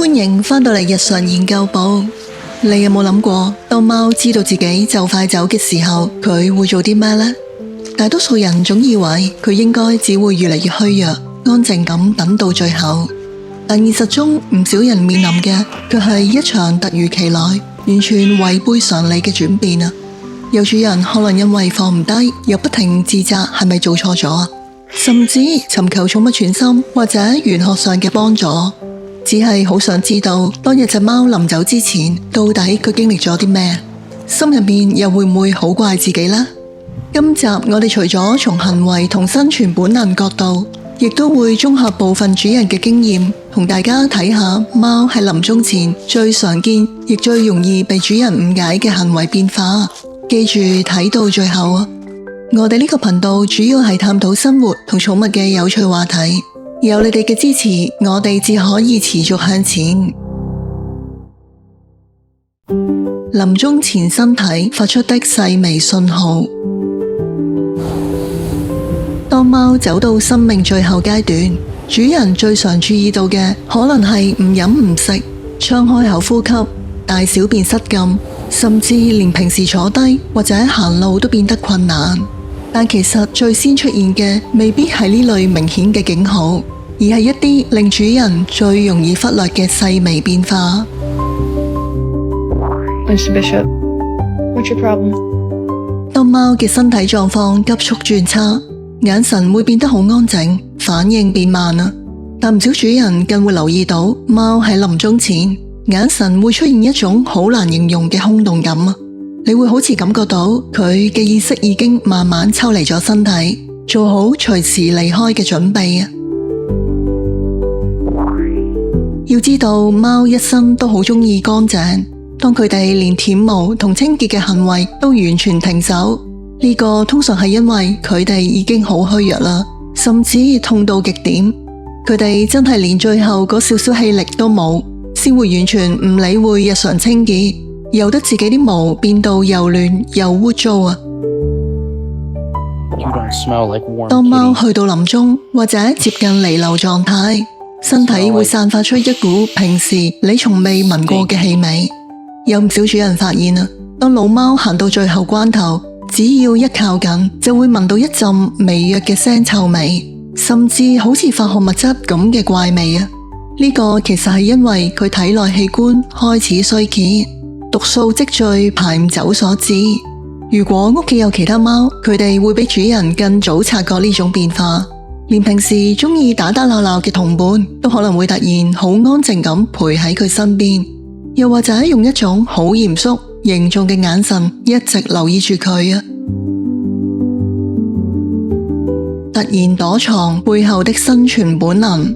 歡迎返到嚟日常研究部。你有冇諗過，當貓知道自己就快走嘅時候，佢會做啲咩呢？大多數人總以為佢應該只會越嚟越虛弱，安靜咁等到最後。但現實中唔少人面臨嘅，卻係一場突如其來、完全違背常理嘅轉變啊！有主人可能因為放唔低，又不停自責係咪做錯咗啊，甚至尋求寵物全心或者玄學上嘅幫助，只係好想知道當日隻貓臨走之前，到底佢經歷咗啲咩，心入面又會唔會好怪自己呢？今集我哋除咗從行為同生存本能角度，亦都會綜合部分主人嘅經驗，同大家睇下貓喺臨終前最常見亦最容易被主人誤解嘅行為變化。記住睇到最後啊！我哋呢個頻道主要係探討生活同寵物嘅有趣話題，有你哋嘅支持，我哋至可以持續向前。臨終前身體發出的細微信號。當貓走到生命最後階段，主人最常注意到嘅可能係唔飲唔食、張開口呼吸、大小便失禁，甚至連平時坐低或者行路都變得困難。但其實最先出現嘅未必係呢類明顯嘅警號，而係一啲令主人最容易忽略嘅細微變化。Mr. Bishop, what's your problem? 當貓嘅身體狀況急速轉差，眼神會變得好安靜，反應變慢啊！但唔少主人更會留意到，貓喺臨終前，眼神會出現一種好難形容嘅空洞感啊！你會好似感覺到佢嘅意識已經慢慢抽離咗身體，做好隨時離開嘅準備啊！要知道，貓一生都好鍾意乾淨，當佢哋連舔毛同清潔嘅行為都完全停手，呢個通常係因為佢哋已經好虛弱啦，甚至痛到極點，佢哋真係連最後嗰少少氣力都冇，先會完全唔理會日常清潔，由得自己啲毛變到又亂又污糟啊！當貓去到臨終或者接近彌留狀態，身體會散發出一股平時你從未聞過嘅氣味。有唔少主人發現啊，當老貓行到最後關頭，只要一靠近，就會聞到一陣微弱嘅腥臭味，甚至好似化學物質咁嘅怪味啊！呢個其實係因為佢體內器官開始衰竭，毒素積聚排唔走所致。如果屋企有其他貓，佢哋會比主人更早察覺呢種變化，連平時中意打打鬧鬧嘅同伴都可能會突然好安靜咁陪喺佢身邊，又或者用一種好嚴肅凝重嘅眼神一直留意住佢啊！突然躲藏背後的生存本能。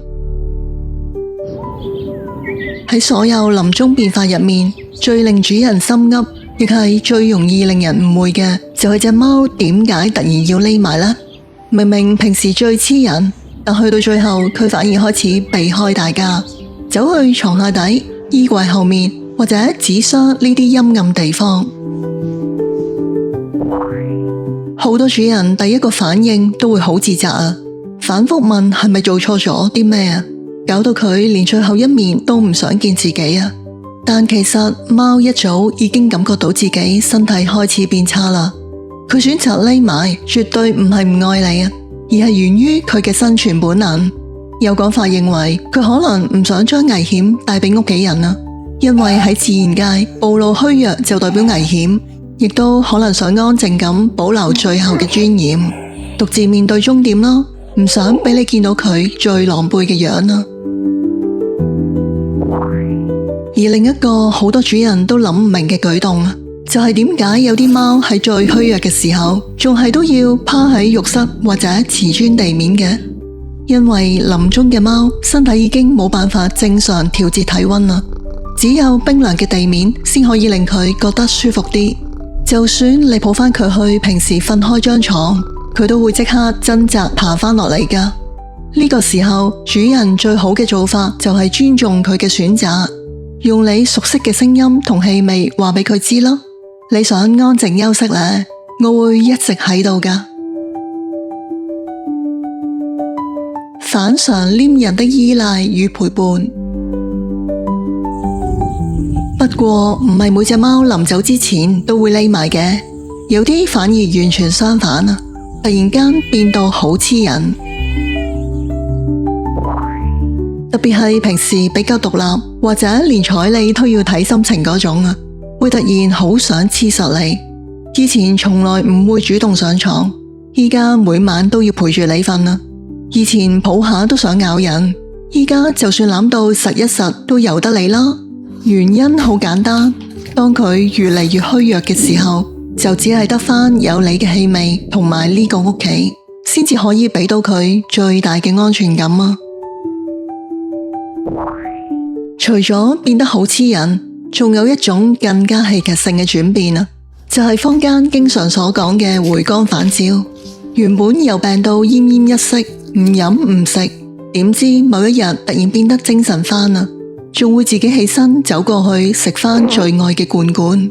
喺所有臨終變化入面，最令主人心噏，亦係最容易令人誤會嘅，就係隻貓點解突然要匿埋呢？明明平時最黐人，但去到最後佢反而開始避開大家，走去床下底、衣櫃後面或者紙箱呢啲陰暗地方。好多主人第一個反應都會好自責啊，反覆問係咪做錯咗啲咩啊，搞到佢連最後一面都唔想見自己啊！但其實貓一早已經感覺到自己身體開始變差啦，佢選擇匿埋，絕對唔係唔愛你啊，而係源於佢嘅生存本能。有講法認為佢可能唔想將危險帶俾屋企人啊，因為喺自然界暴露虛弱就代表危險，亦都可能想安靜咁保留最後嘅尊嚴，獨自面對終點啦，唔想俾你見到佢最狼狽嘅樣啊！而另一個好多主人都諗唔明嘅舉動，就係點解有啲貓喺最虛弱嘅時候，仲係都要趴喺浴室或者瓷磚地面嘅？因為臨終嘅貓身體已經冇辦法正常調節體溫啦，只有冰涼嘅地面先可以令佢覺得舒服啲。就算你抱返佢去平時瞓開張床，佢都會即刻掙扎爬返落嚟㗎。呢個時候，主人最好嘅做法就係尊重佢嘅選擇，用你熟悉嘅聲音同氣味話俾佢知啦。你想安靜休息咧，我會一直喺度㗎。反常黏人的依賴與陪伴。過唔係每隻貓臨走之前都會匿埋嘅，有啲反而完全相反啊！突然間變到好黐人，特別係平時比較獨立或者連睬你都要睇心情嗰種啊，會突然好想黐實你。之前從來唔會主動上床，依家每晚都要陪住你瞓啊！以前抱下都想咬人，依家就算攬到實一實都由得你啦。原因好簡單，當佢越嚟越虛弱嘅時候，就只係得返有你嘅氣味同埋呢個屋企，先至可以俾到佢最大嘅安全感啊！除咗變得好黐人，仲有一種更加戲劇性嘅轉變啊，就係坊間經常所講嘅回光返照。原本由病到奄奄一息，唔飲唔食，點知某一日突然變得精神返啊，仲會自己起身走過去食返最愛嘅罐罐。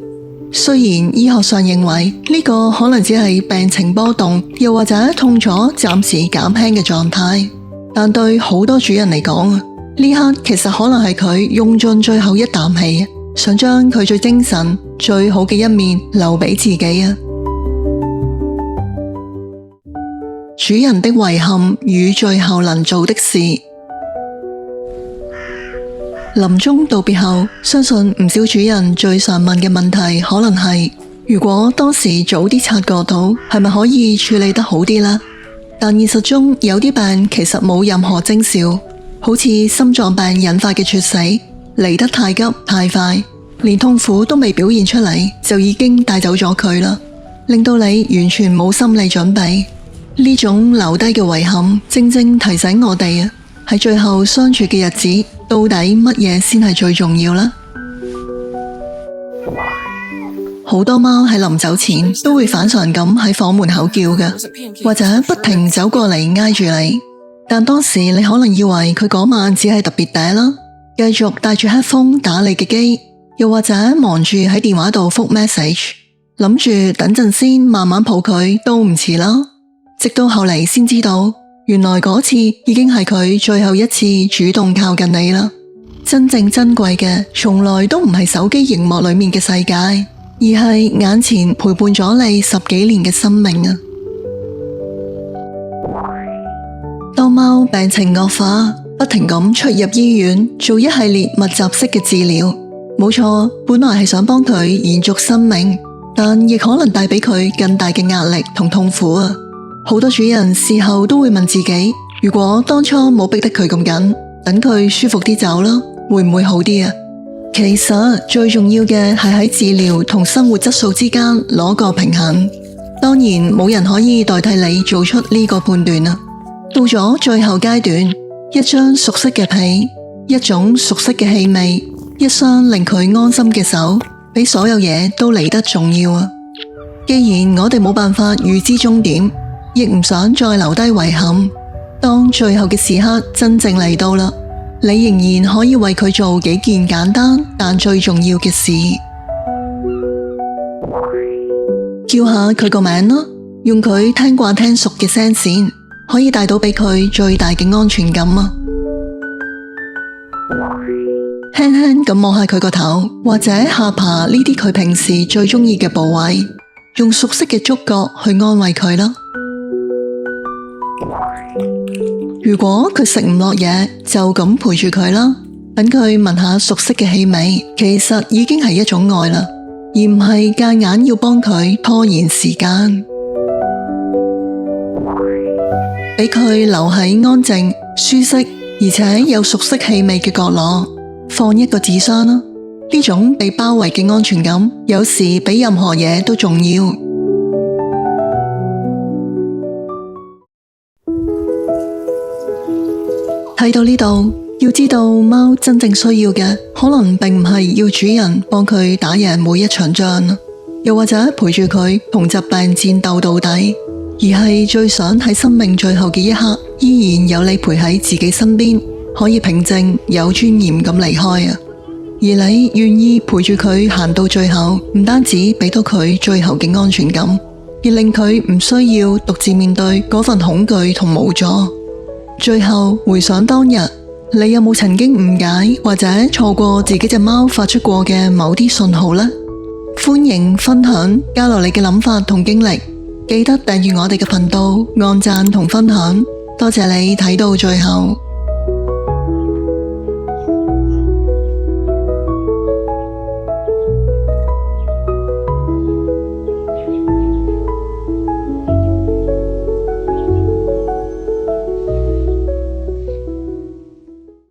雖然醫學上認為呢個可能只係病情波動，又或者痛楚暫時減輕嘅狀態，但對好多主人嚟講啊，呢刻其實可能係佢用盡最後一啖氣，想將佢最精神、最好嘅一面留俾自己啊！主人的遺憾與最後能做的事。臨終道別後，相信唔少主人最常問嘅問題可能係：如果當時早啲察覺到，係咪可以處理得好啲呢？但現實中有啲病其實冇任何徵兆，好似心臟病引發嘅猝死，嚟得太急太快，連痛苦都未表現出嚟，就已經帶走咗佢啦，令到你完全冇心理準備。呢種留低嘅遺憾，正正提醒我哋啊，喺最後相處嘅日子，到底乜嘢先係最重要呢？好多貓喺臨走前都會反常咁喺房門口叫嘅，或者不停走過嚟挨住你。但當時你可能以為佢嗰晚只係特別嗲啦，繼續帶住 headphone 打你嘅機，又或者忙住喺電話度覆 message， 諗住等陣先慢慢抱佢都唔遲啦。直到後嚟先知道，原來嗰次已經係佢最後一次主動靠近你啦。真正珍貴嘅，從來都唔係手機熒幕裏面嘅世界，而係眼前陪伴咗你10幾年嘅生命啊！當貓病情惡化，不停咁出入醫院，做一系列密集式嘅治療，冇錯，本來係想幫佢延續生命，但亦可能帶俾佢更大嘅壓力同痛苦啊！好多主人事後都會問自己，如果當初冇逼得佢咁緊，等佢舒服啲走啦，會唔會好啲啊？其實最重要嘅係喺治療同生活質素之間攞個平衡。當然冇人可以代替你做出呢個判斷啊。到咗最後階段，一張熟悉嘅被，一種熟悉嘅氣味，一雙令佢安心嘅手，比所有嘢都嚟得重要啊！既然我哋冇辦法預知終點，亦唔想再留低遺憾，當最後嘅時刻真正嚟到啦，你仍然可以為佢做幾件簡單但最重要嘅事，叫下佢個名啦，用佢聽慣聽熟嘅聲線，可以帶到俾佢最大嘅安全感啊！輕輕咁摸下佢個頭或者下巴呢啲佢平時最中意嘅部位，用熟悉嘅觸覺去安慰佢啦。如果佢食唔落嘢，就咁陪住佢啦，等佢聞下熟悉嘅氣味，其實已經係一種愛啦，而唔係夾硬要幫佢拖延時間，俾佢留喺安靜、舒適而且有熟悉氣味嘅角落，放一個紙箱啦。呢種被包圍嘅安全感，有時比任何嘢都重要。睇到呢度，要知道貓真正需要嘅，可能並唔係要主人幫佢打贏每一場仗，又或者陪住佢同疾病戰鬥到底，而係最想喺生命最後嘅一刻，依然有你陪喺自己身邊，可以平靜有尊嚴咁離開啊！而你願意陪住佢行到最後，唔單止俾到佢最後嘅安全感，而令佢唔需要獨自面對嗰份恐懼同無助。最後回想當日，你有冇曾經誤解或者錯過自己隻貓發出過嘅某啲信號呢？歡迎分享交流你嘅諗法同經歷，記得訂閱我哋嘅頻道，按讚同分享。多謝你睇到最後。